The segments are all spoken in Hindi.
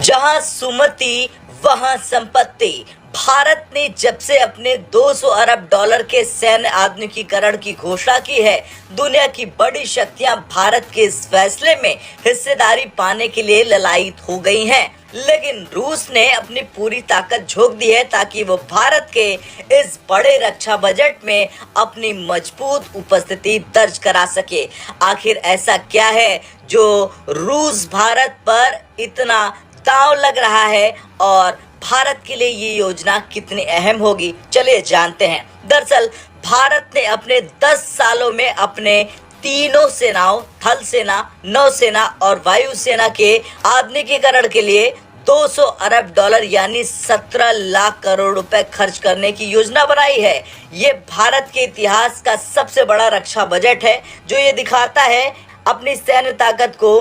जहां सुमति वहां संपत्ति। भारत ने जब से अपने 200 अरब डॉलर के सैन्य आधुनिकीकरण की घोषणा की है, दुनिया की बड़ी शक्तियां भारत के इस फैसले में हिस्सेदारी पाने के लिए ललायित हो गई हैं। लेकिन रूस ने अपनी पूरी ताकत झोंक दी है ताकि वो भारत के इस बड़े रक्षा बजट में अपनी मजबूत उपस्थिति दर्ज करा सके। आखिर ऐसा क्या है जो रूस भारत पर इतना दांव लग रहा है और भारत के लिए ये योजना कितनी अहम होगी, चलिए जानते हैं। दरअसल भारत ने अपने 10 सालों में अपने तीनों सेनाओं, थल सेना, नौसेना और वायुसेना के आधुनिकीकरण के लिए 200 अरब डॉलर यानी 17 लाख करोड़ रुपए खर्च करने की योजना बनाई है। ये भारत के इतिहास का सबसे बड़ा रक्षा बजट है, जो ये दिखाता है अपनी सैन्य ताकत को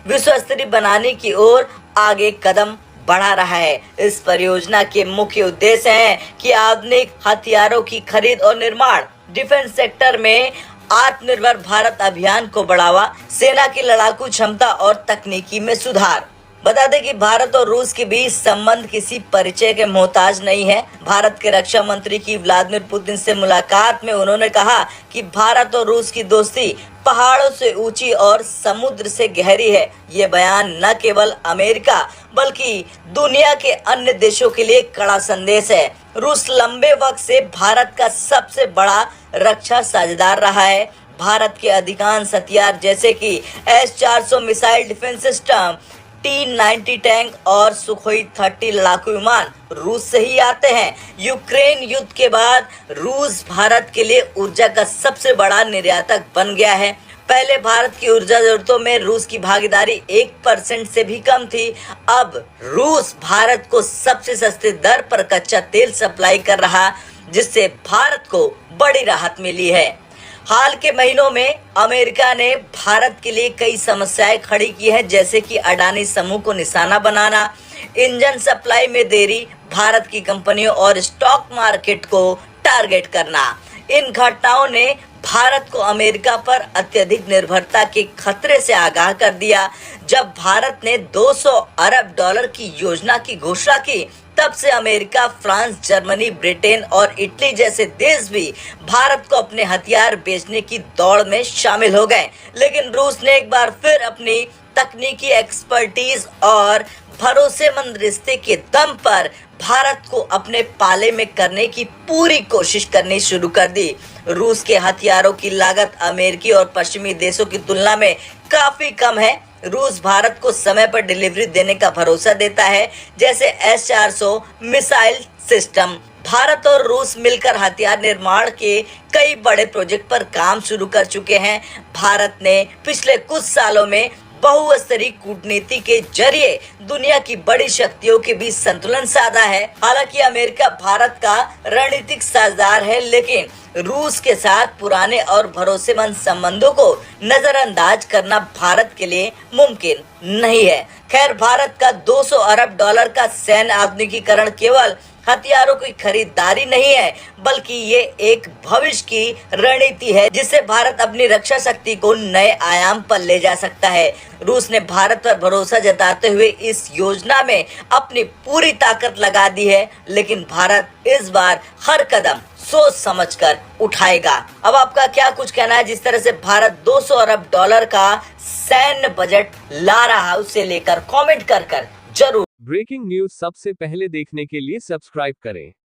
विश्व स्तरीय बनाने की ओर आगे कदम बढ़ा रहा है। इस परियोजना के मुख्य उद्देश्य हैं कि आधुनिक हथियारों की खरीद और निर्माण, डिफेंस सेक्टर में आत्मनिर्भर भारत अभियान को बढ़ावा, सेना की लड़ाकू क्षमता और तकनीकी में सुधार। बता दें कि भारत और रूस के बीच संबंध किसी परिचय के मोहताज नहीं है। भारत के रक्षा मंत्री की व्लादिमीर पुतिन से मुलाकात में उन्होंने कहा कि भारत और रूस की दोस्ती पहाड़ों से ऊंची और समुद्र से गहरी है। ये बयान न केवल अमेरिका बल्कि दुनिया के अन्य देशों के लिए कड़ा संदेश है। रूस लंबे वक्त से भारत का सबसे बड़ा रक्षा साझेदार रहा है। भारत के अधिकांश हथियार जैसे कि S-400 missile defence system, T-90 tank और सुखोई 30 लड़ाकू विमान रूस से ही आते हैं। यूक्रेन युद्ध के बाद रूस भारत के लिए ऊर्जा का सबसे बड़ा निर्यातक बन गया है। पहले भारत की ऊर्जा जरूरतों में रूस की भागीदारी 1% से भी कम थी। अब रूस भारत को सबसे सस्ते दर पर कच्चा तेल सप्लाई कर रहा, जिससे भारत को बड़ी राहत मिली है। हाल के महीनों में अमेरिका ने भारत के लिए कई समस्याएं खड़ी की हैं, जैसे कि अडानी समूह को निशाना बनाना, इंजन सप्लाई में देरी, भारत की कंपनियों और स्टॉक मार्केट को टारगेट करना। इन घटनाओं ने भारत को अमेरिका पर अत्यधिक निर्भरता के खतरे से आगाह कर दिया। जब भारत ने 200 अरब डॉलर की योजना की घोषणा की, तब से अमेरिका, फ्रांस, जर्मनी, ब्रिटेन और इटली जैसे देश भी भारत को अपने हथियार बेचने की दौड़ में शामिल हो गए। लेकिन रूस ने एक बार फिर अपनी तकनीकी एक्सपर्टीज और भरोसेमंद रिश्ते के दम पर भारत को अपने पाले में करने की पूरी कोशिश करनी शुरू कर दी। रूस के हथियारों की लागत अमेरिकी और पश्चिमी देशों की तुलना में काफी कम है। रूस भारत को समय पर डिलीवरी देने का भरोसा देता है, जैसे S-400 मिसाइल सिस्टम। भारत और रूस मिलकर हथियार निर्माण के कई बड़े प्रोजेक्ट पर काम शुरू कर चुके हैं। भारत ने पिछले कुछ सालों में बहुस्तरीय कूटनीति के जरिए दुनिया की बड़ी शक्तियों के बीच संतुलन साधा है। हालांकि अमेरिका भारत का रणनीतिक साझेदार है, लेकिन रूस के साथ पुराने और भरोसेमंद संबंधों को नजरअंदाज करना भारत के लिए मुमकिन नहीं है। खैर, भारत का 200 अरब डॉलर का सैन्य आधुनिकीकरण केवल हथियारों की खरीदारी नहीं है, बल्कि ये एक भविष्य की रणनीति है, जिससे भारत अपनी रक्षा शक्ति को नए आयाम पर ले जा सकता है। रूस ने भारत पर भरोसा जताते हुए इस योजना में अपनी पूरी ताकत लगा दी है, लेकिन भारत इस बार हर कदम सोच समझकर उठाएगा। अब आपका क्या कुछ कहना है? जिस तरह से भारत 200 अरब डॉलर का सैन्य बजट ला रहा है, उसे लेकर कमेंट कर जरूर। ब्रेकिंग न्यूज सबसे पहले देखने के लिए सब्सक्राइब करें।